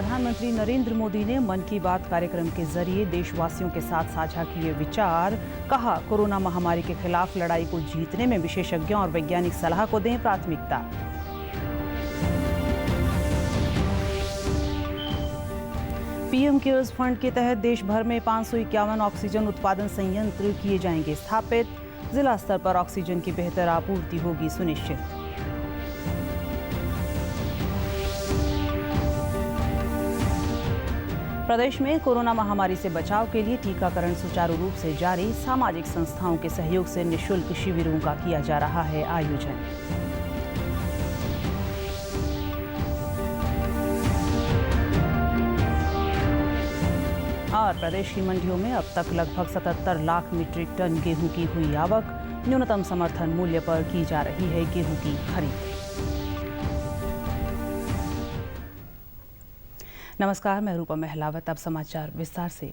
प्रधानमंत्री नरेंद्र मोदी ने मन की बात कार्यक्रम के जरिए देशवासियों के साथ साझा किए विचार। कहा, कोरोना महामारी के खिलाफ लड़ाई को जीतने में विशेषज्ञों और वैज्ञानिक सलाह को दें प्राथमिकता। पीएम केयर्स फंड के तहत देश भर में 551 ऑक्सीजन उत्पादन संयंत्र किए जाएंगे स्थापित। जिला स्तर पर ऑक्सीजन की बेहतर आपूर्ति होगी सुनिश्चित। प्रदेश में कोरोना महामारी से बचाव के लिए टीकाकरण सुचारू रूप से जारी। सामाजिक संस्थाओं के सहयोग से निःशुल्क शिविरों का किया जा रहा है आयोजन। और प्रदेश की मंडियों में अब तक लगभग 77 लाख मीट्रिक टन गेहूं की हुई आवक। न्यूनतम समर्थन मूल्य पर की जा रही है गेहूं की खरीद। नमस्कार, मैं रूपा महलावत। अब समाचार विस्तार से।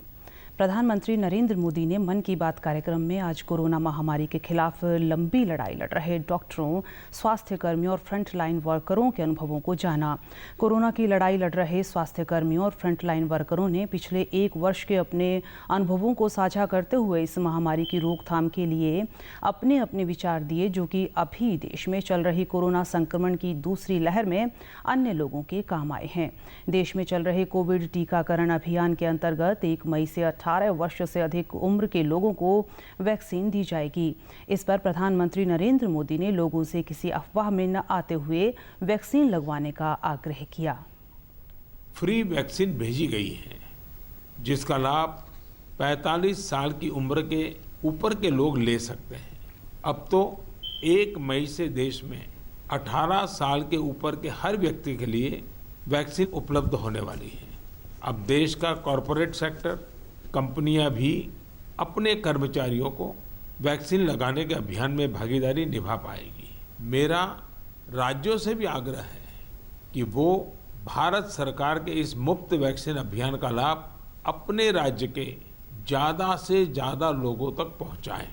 प्रधानमंत्री नरेंद्र मोदी ने मन की बात कार्यक्रम में आज कोरोना महामारी के खिलाफ लंबी लड़ाई लड़ रहे डॉक्टरों, स्वास्थ्य कर्मियों और फ्रंटलाइन वर्करों के अनुभवों को जाना। कोरोना की लड़ाई लड़ रहे स्वास्थ्य कर्मियों और फ्रंटलाइन वर्करों ने पिछले एक वर्ष के अपने अनुभवों को साझा करते हुए इस महामारी की रोकथाम के लिए अपने अपने विचार दिए, जो कि अभी देश में चल रही कोरोना संक्रमण की दूसरी लहर में अन्य लोगों के काम आए हैं। देश में चल रहे कोविड टीकाकरण अभियान के अंतर्गत 1 मई से 18 वर्ष से अधिक उम्र के लोगों को वैक्सीन दी जाएगी। इस पर प्रधानमंत्री नरेंद्र मोदी ने लोगों से किसी अफवाह में न आते हुए वैक्सीन लगवाने का आग्रह किया। फ्री वैक्सीन भेजी गई है, जिसका लाभ 45 साल की उम्र के ऊपर के लोग ले सकते हैं। अब तो 1 मई से देश में 18 साल के ऊपर के हर व्यक्ति के लिए वैक्सीन उपलब्ध होने वाली है। अब देश का कॉरपोरेट सेक्टर, कंपनियां भी अपने कर्मचारियों को वैक्सीन लगाने के अभियान में भागीदारी निभा पाएगी। मेरा राज्यों से भी आग्रह है कि वो भारत सरकार के इस मुफ्त वैक्सीन अभियान का लाभ अपने राज्य के ज़्यादा से ज़्यादा लोगों तक पहुंचाएं।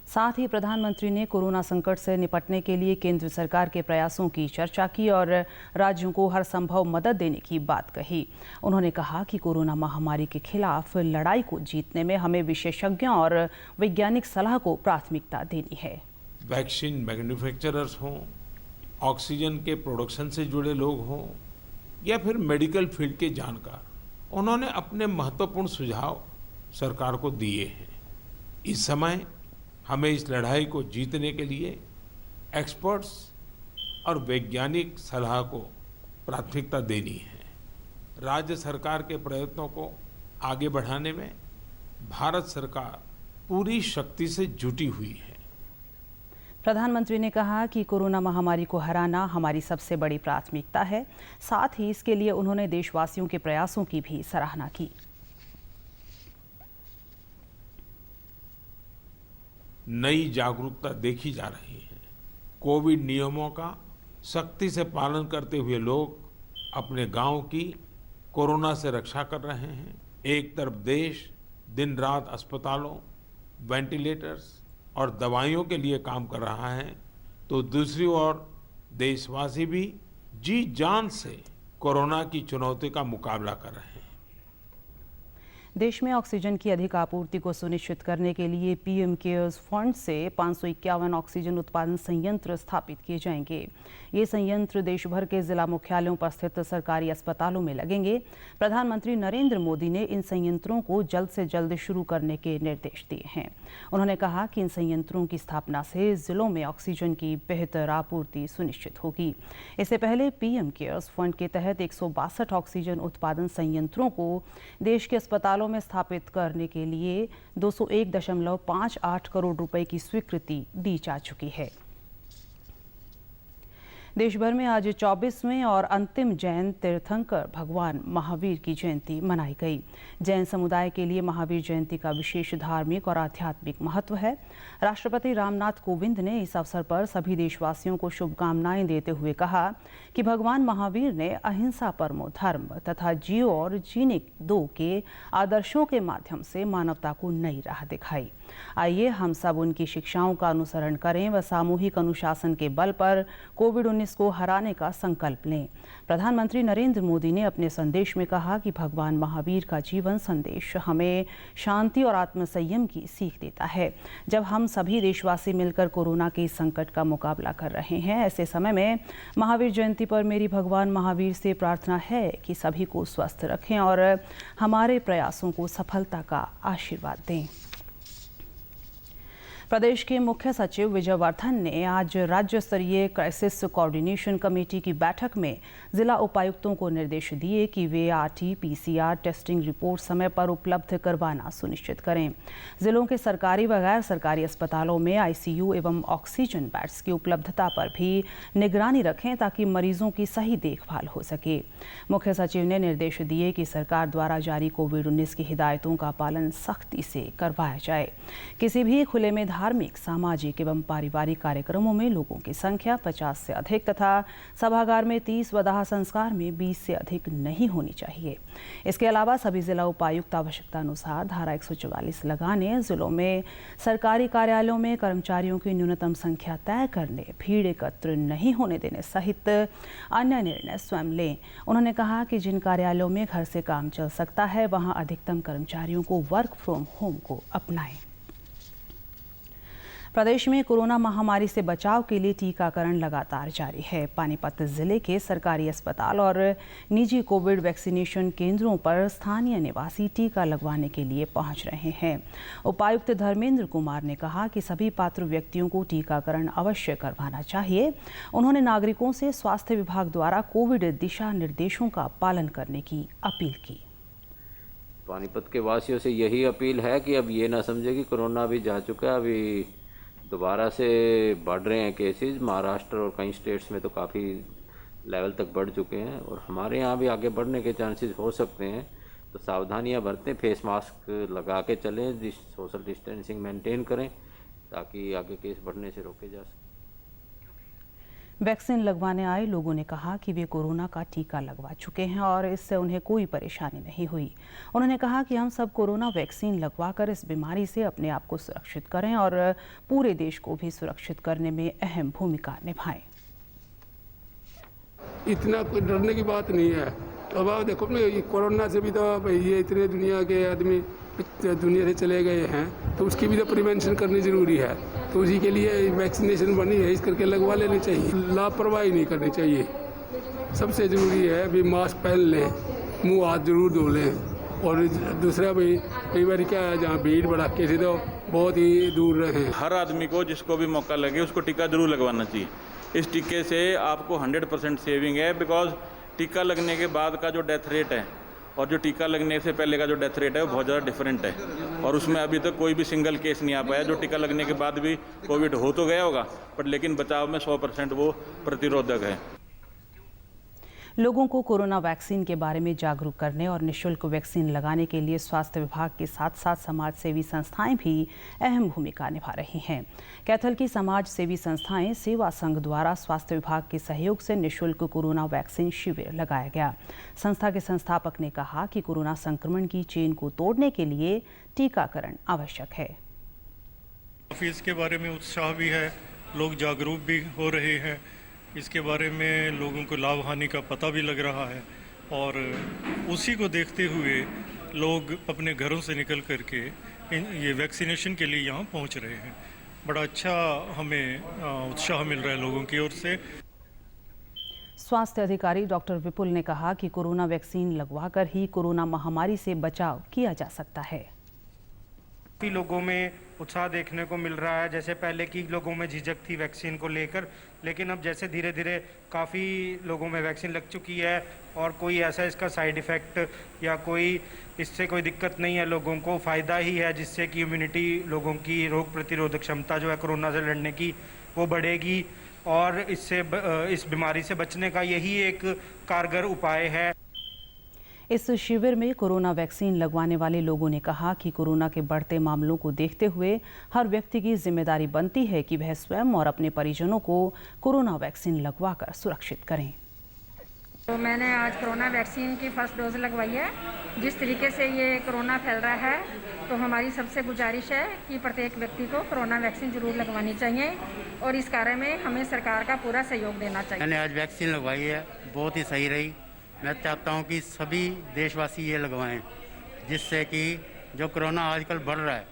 साथ ही प्रधानमंत्री ने कोरोना संकट से निपटने के लिए केंद्र सरकार के प्रयासों की चर्चा की और राज्यों को हर संभव मदद देने की बात कही। उन्होंने कहा कि कोरोना महामारी के खिलाफ लड़ाई को जीतने में हमें विशेषज्ञों और वैज्ञानिक सलाह को प्राथमिकता देनी है। वैक्सीन मैन्युफैक्चरर्स हों, ऑक्सीजन के प्रोडक्शन से जुड़े लोग हों या फिर मेडिकल फील्ड के जानकार, उन्होंने अपने महत्वपूर्ण सुझाव सरकार को दिए हैं। इस समय हमें इस लड़ाई को जीतने के लिए एक्सपर्ट्स और वैज्ञानिक सलाह को प्राथमिकता देनी है। राज्य सरकार के प्रयत्नों को आगे बढ़ाने में भारत सरकार पूरी शक्ति से जुटी हुई है। प्रधानमंत्री ने कहा कि कोरोना महामारी को हराना हमारी सबसे बड़ी प्राथमिकता है। साथ ही इसके लिए उन्होंने देशवासियों के प्रयासों की भी सराहना की। नई जागरूकता देखी जा रही है। कोविड नियमों का सख्ती से पालन करते हुए लोग अपने गांव की कोरोना से रक्षा कर रहे हैं। एक तरफ देश दिन रात अस्पतालों, वेंटिलेटर्स और दवाइयों के लिए काम कर रहा है, तो दूसरी ओर देशवासी भी जी जान से कोरोना की चुनौती का मुकाबला कर रहे हैं। देश में ऑक्सीजन की अधिक आपूर्ति को सुनिश्चित करने के लिए पीएम केयर्स फंड से 551 ऑक्सीजन उत्पादन संयंत्र स्थापित किए जाएंगे। ये संयंत्र देश भर के जिला मुख्यालयों पर स्थित सरकारी अस्पतालों में लगेंगे। प्रधानमंत्री नरेंद्र मोदी ने इन संयंत्रों को जल्द से जल्द शुरू करने के निर्देश दिए हैं। उन्होंने कहा कि इन संयंत्रों की स्थापना से जिलों में ऑक्सीजन की बेहतर आपूर्ति सुनिश्चित होगी। इससे पहले पीएम केयर्स फंड के तहत 162 ऑक्सीजन उत्पादन संयंत्रों को देश के अस्पतालों में स्थापित करने के लिए 201.58 करोड़ रुपए की स्वीकृति दी जा चुकी है। देश भर में आज 24वें और अंतिम जैन तीर्थंकर भगवान महावीर की जयंती मनाई गई। जैन समुदाय के लिए महावीर जयंती का विशेष धार्मिक और आध्यात्मिक महत्व है। राष्ट्रपति रामनाथ कोविंद ने इस अवसर पर सभी देशवासियों को शुभकामनाएं देते हुए कहा कि भगवान महावीर ने अहिंसा परमो धर्म तथा जियो और जीने दो के आदर्शों के माध्यम से मानवता को नई राह दिखाई। आइए हम सब उनकी शिक्षाओं का अनुसरण करें व सामूहिक अनुशासन के बल पर कोविड-19 को हराने का संकल्प लें। प्रधानमंत्री नरेंद्र मोदी ने अपने संदेश में कहा कि भगवान महावीर का जीवन संदेश हमें शांति और आत्मसंयम की सीख देता है। जब हम सभी देशवासी मिलकर कोरोना के संकट का मुकाबला कर रहे हैं, ऐसे समय में महावीर जयंती पर मेरी भगवान महावीर से प्रार्थना है कि सभी को स्वस्थ रखें और हमारे प्रयासों को सफलता का आशीर्वाद दें। प्रदेश के मुख्य सचिव विजय वर्धन ने आज राज्य स्तरीय क्राइसिस कोऑर्डिनेशन कमेटी की बैठक में जिला उपायुक्तों को निर्देश दिए कि वे RT-PCR टेस्टिंग रिपोर्ट समय पर उपलब्ध करवाना सुनिश्चित करें। जिलों के सरकारी व गैर सरकारी अस्पतालों में ICU एवं ऑक्सीजन बेड्स की उपलब्धता पर भी निगरानी रखें ताकि मरीजों की सही देखभाल हो सके। मुख्य सचिव ने निर्देश दिए कि सरकार द्वारा जारी कोविड-19 की हिदायतों का पालन सख्ती से करवाया जाए। किसी भी खुले में धार्मिक, सामाजिक एवं पारिवारिक कार्यक्रमों में लोगों की संख्या 50 से अधिक तथा सभागार में 30 व दाह संस्कार में 20 से अधिक नहीं होनी चाहिए। इसके अलावा सभी जिला उपायुक्त आवश्यकता अनुसार धारा 144 लगाने, जिलों में सरकारी कार्यालयों में कर्मचारियों की न्यूनतम संख्या तय करने, भीड़ एकत्र नहीं होने देने सहित अन्य निर्णय स्वयं लें। उन्होंने कहा कि जिन कार्यालयों में घर से काम चल सकता है, वहां अधिकतम कर्मचारियों को वर्क फ्रॉम होम को अपनाएं। प्रदेश में कोरोना महामारी से बचाव के लिए टीकाकरण लगातार जारी है। पानीपत जिले के सरकारी अस्पताल और निजी कोविड वैक्सीनेशन केंद्रों पर स्थानीय निवासी टीका लगवाने के लिए पहुंच रहे हैं। उपायुक्त धर्मेंद्र कुमार ने कहा कि सभी पात्र व्यक्तियों को टीकाकरण अवश्य करवाना चाहिए। उन्होंने नागरिकों से स्वास्थ्य विभाग द्वारा कोविड दिशा निर्देशों का पालन करने की अपील की। पानीपत के वासियों से यही अपील है कि अब ये ना समझे कि कोरोना भी जा चुका है, अभी दोबारा से बढ़ रहे हैं केसेस। महाराष्ट्र और कई स्टेट्स में तो काफ़ी लेवल तक बढ़ चुके हैं और हमारे यहाँ भी आगे बढ़ने के चांसेस हो सकते हैं, तो सावधानियाँ बरतें, फेस मास्क लगा के चलें, सोशल डिस्टेंसिंग मेंटेन करें ताकि आगे केस बढ़ने से रोके जा सकें। वैक्सीन लगवाने आए लोगों ने कहा कि वे कोरोना का टीका लगवा चुके हैं और इससे उन्हें कोई परेशानी नहीं हुई। उन्होंने कहा कि हम सब कोरोना वैक्सीन लगवाकर इस बीमारी से अपने आप को सुरक्षित करें और पूरे देश को भी सुरक्षित करने में अहम भूमिका निभाएं। इतना कोई डरने की बात नहीं है। अब आप देखो ना, कोरोना से भी तो ये इतने दुनिया के आदमी दुनिया से चले गए हैं, तो उसकी भी तो प्रिवेंशन करनी ज़रूरी है। तो उसी के लिए वैक्सीनेशन बनी है, इस करके लगवा लेनी चाहिए। लापरवाही नहीं करनी चाहिए। सबसे ज़रूरी है भी मास्क पहन लें, मुंह हाथ जरूर धो लें और दूसरा भी कई बार क्या है, जहाँ भीड़ भड़ाके से तो बहुत ही दूर रहें। हर आदमी को जिसको भी मौका लगे उसको टीका जरूर लगवाना चाहिए। इस टीके से आपको 100% सेविंग है, बिकॉज टीका लगने के बाद का जो डेथ रेट है और जो टीका लगने से पहले का जो डेथ रेट है वो बहुत ज़्यादा डिफरेंट है और उसमें अभी तक कोई भी सिंगल केस नहीं आ पाया। जो टीका लगने के बाद भी कोविड हो तो गया होगा, बट लेकिन बचाव में 100% वो प्रतिरोधक है। लोगों को कोरोना वैक्सीन के बारे में जागरूक करने और निःशुल्क वैक्सीन लगाने के लिए स्वास्थ्य विभाग के साथ साथ समाज सेवी संस्थाएं भी अहम भूमिका निभा रही हैं। कैथल की समाज सेवी संस्थाएं सेवा संघ द्वारा स्वास्थ्य विभाग के सहयोग से निःशुल्क कोरोना वैक्सीन शिविर लगाया गया। संस्था के संस्थापक ने कहा कि कोरोना संक्रमण की चेन को तोड़ने के लिए टीकाकरण आवश्यक है। इसके बारे में उत्साह भी है, लोग जागरूक भी हो रहे हैं। इसके बारे में लोगों को लाभ हानि का पता भी लग रहा है और उसी को देखते हुए लोग अपने घरों से निकल करके ये वैक्सीनेशन के लिए यहाँ पहुँच रहे हैं। बड़ा अच्छा हमें उत्साह मिल रहा है लोगों की ओर से। स्वास्थ्य अधिकारी डॉक्टर विपुल ने कहा कि कोरोना वैक्सीन लगवाकर ही कोरोना महामारी से बचाव किया जा सकता है। काफ़ी लोगों में उत्साह देखने को मिल रहा है। जैसे पहले की लोगों में झिझक थी वैक्सीन को लेकर, लेकिन अब जैसे धीरे धीरे काफ़ी लोगों में वैक्सीन लग चुकी है और कोई ऐसा इसका साइड इफ़ेक्ट या कोई इससे कोई दिक्कत नहीं है, लोगों को फ़ायदा ही है, जिससे कि इम्यूनिटी लोगों की रोग प्रतिरोधक क्षमता जो है कोरोना से लड़ने की वो बढ़ेगी और इससे इस बीमारी से बचने का यही एक कारगर उपाय है। इस शिविर में कोरोना वैक्सीन लगवाने वाले लोगों ने कहा कि कोरोना के बढ़ते मामलों को देखते हुए हर व्यक्ति की जिम्मेदारी बनती है कि वह स्वयं और अपने परिजनों को कोरोना वैक्सीन लगवाकर सुरक्षित करें। तो मैंने आज कोरोना वैक्सीन की फर्स्ट डोज लगवाई है। जिस तरीके से ये कोरोना फैल रहा है तो हमारी सबसे गुजारिश है कि प्रत्येक व्यक्ति को कोरोना वैक्सीन जरूर लगवानी चाहिए और इस कार्य में हमें सरकार का पूरा सहयोग देना चाहिए। मैंने आज वैक्सीन लगवाई है, बहुत ही सही रही। मैं चाहता हूं कि सभी देशवासी ये लगवाएं, जिससे कि जो कोरोना आजकल बढ़ रहा है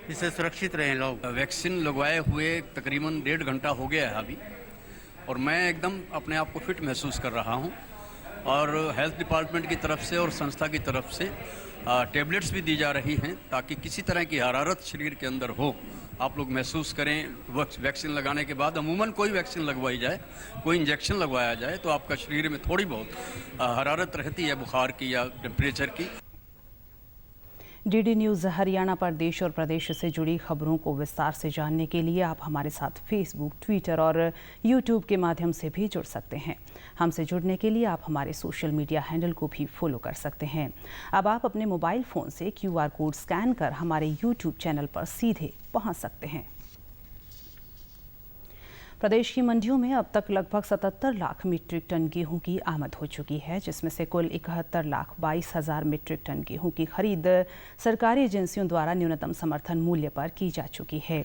इससे सुरक्षित रहें लोग। वैक्सीन लगवाए हुए तकरीबन 1.5 घंटा हो गया है अभी, और मैं एकदम अपने आप को फिट महसूस कर रहा हूं। और हेल्थ डिपार्टमेंट की तरफ से और संस्था की तरफ से टेबलेट्स भी दी जा रही हैं ताकि किसी तरह की हरारत शरीर के अंदर हो आप लोग महसूस करें। वैक्सीन लगाने के बाद अमूमन कोई वैक्सीन लगवाई जाए, कोई इंजेक्शन लगवाया जाए तो आपका शरीर में थोड़ी बहुत हरारत रहती है, बुखार की या टेम्परेचर की। डीडी न्यूज़ हरियाणा पर देश और प्रदेश से जुड़ी खबरों को विस्तार से जानने के लिए आप हमारे साथ फेसबुक, ट्विटर और यूट्यूब के माध्यम से भी जुड़ सकते हैं। हमसे जुड़ने के लिए आप हमारे सोशल मीडिया हैंडल को भी फॉलो कर सकते हैं। अब आप अपने मोबाइल फ़ोन से QR कोड स्कैन कर हमारे यूट्यूब चैनल पर सीधे पहुंच सकते हैं। प्रदेश की मंडियों में अब तक लगभग 77 लाख मीट्रिक टन गेहूं की आमद हो चुकी है, जिसमें से कुल 71,22,000 मीट्रिक टन गेहूं की खरीद सरकारी एजेंसियों द्वारा न्यूनतम समर्थन मूल्य पर की जा चुकी है।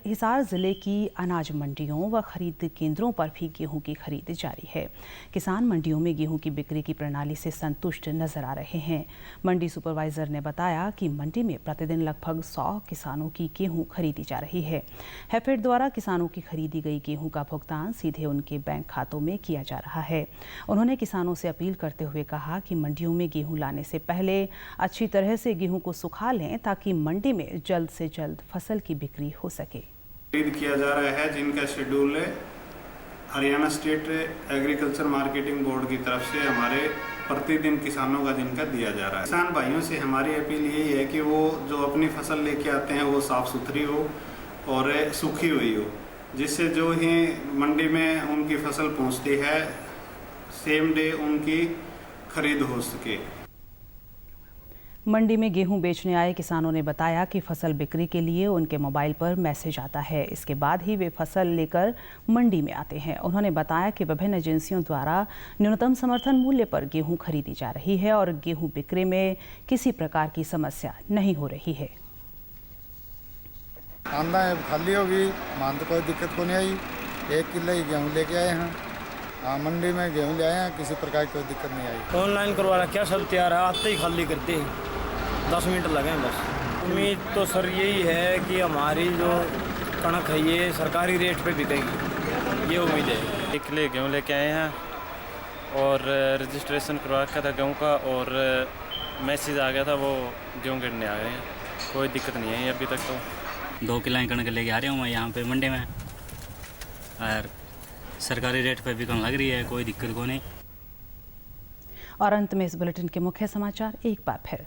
हिसार जिले की अनाज मंडियों व खरीद केंद्रों पर भी गेहूं की खरीद जारी है। किसान मंडियों में गेहूं की बिक्री की प्रणाली से संतुष्ट नजर आ रहे हैं। मंडी सुपरवाइजर ने बताया कि मंडी में प्रतिदिन लगभग 100 किसानों की गेहूं खरीदी जा रही है। हैफेड द्वारा किसानों की खरीदी गेहूं का भुगतान सीधे उनके बैंक खातों में किया जा रहा है। उन्होंने किसानों से अपील करते हुए कहा कि मंडियों में गेहूं लाने से पहले अच्छी तरह से गेहूं को सुखा लें ताकि मंडी में जल्द से जल्द फसल की बिक्री हो सके। खरीद किया जा रहा है जिनका शेड्यूल है Haryana state agriculture marketing board की तरफ से हमारे प्रतिदिन किसानों का जिनका दिया जा रहा है। किसान भाइयों से हमारी अपील यही है कि वो जो अपनी फसल लेके आते हैं वो साफ सुथरी हो और सूखी हुई हो, जिससे जो ही मंडी में उनकी फसल पहुंचती है सेम डे उनकी खरीद हो सके। मंडी में गेहूं बेचने आए किसानों ने बताया कि फसल बिक्री के लिए उनके मोबाइल पर मैसेज आता है, इसके बाद ही वे फसल लेकर मंडी में आते हैं। उन्होंने बताया कि विभिन्न एजेंसियों द्वारा न्यूनतम समर्थन मूल्य पर गेहूं खरीदी जा रही है और गेहूं बिक्री में किसी प्रकार की समस्या नहीं हो रही है। आंदा खाली होगी, मान तो कोई दिक्कत को नहीं आई। 1 किलो ही गेहूँ लेके आए हैं। हाँ, मंडी में गेहूँ ले आए हैं, किसी प्रकार की कोई दिक्कत नहीं आई। ऑनलाइन करवाना क्या सब तैयार है, आते ही खाली करते हैं, 10 मिनट लगे बस। उम्मीद तो सर यही है कि हमारी जो कणक है ये सरकारी रेट पे बिकेगी, ये उम्मीद है। 1 किलो गेहूँ लेके आए हैं और रजिस्ट्रेशन करवा रखा था गेहूँ का और मैसेज आ गया था, वो गेहूँ गिरने आ गए हैं। कोई दिक्कत नहीं है अभी तक। तो 2 किलो कणक लेके आ रहा हूँ मैं यहाँ पे मंडी में और सरकारी रेट पे बिकने लग रही है, कोई दिक्कत को नहीं। और अंत में इस बुलेटिन के मुख्य समाचार एक बार फिर।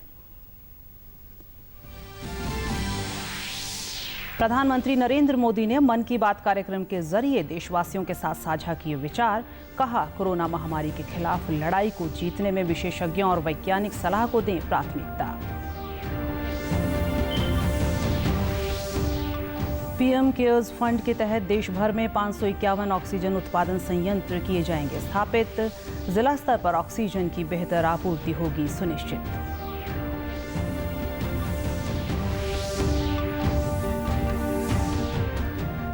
प्रधानमंत्री नरेंद्र मोदी ने मन की बात कार्यक्रम के जरिए देशवासियों के साथ साझा किए विचार। कहा, कोरोना महामारी के खिलाफ लड़ाई को जीतने में विशेषज्ञों और वैज्ञानिक सलाह को दें प्राथमिकता। पीएम केयर्स फंड के तहत देश भर में 551 ऑक्सीजन उत्पादन संयंत्र किए जाएंगे स्थापित। जिला स्तर पर ऑक्सीजन की बेहतर आपूर्ति होगी सुनिश्चित।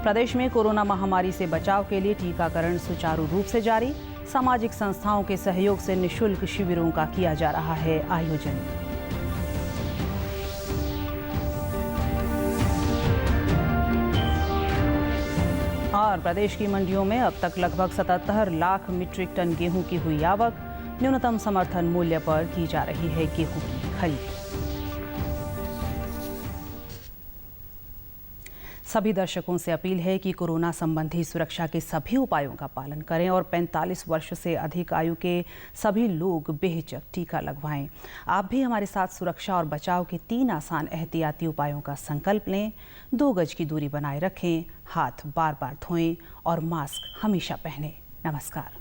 प्रदेश में कोरोना महामारी से बचाव के लिए टीकाकरण सुचारू रूप से जारी। सामाजिक संस्थाओं के सहयोग से निःशुल्क शिविरों का किया जा रहा है आयोजन। और प्रदेश की मंडियों में अब तक लगभग 77 लाख मीट्रिक टन गेहूं की हुई आवक। न्यूनतम समर्थन मूल्य पर की जा रही है गेहूं की खरीद। सभी दर्शकों से अपील है कि कोरोना संबंधी सुरक्षा के सभी उपायों का पालन करें और 45 वर्ष से अधिक आयु के सभी लोग बेहिचक टीका लगवाएं। आप भी हमारे साथ सुरक्षा और बचाव के 3 आसान एहतियाती उपायों का संकल्प लें। 2 गज की दूरी बनाए रखें, हाथ बार बार धोएं और मास्क हमेशा पहनें। नमस्कार।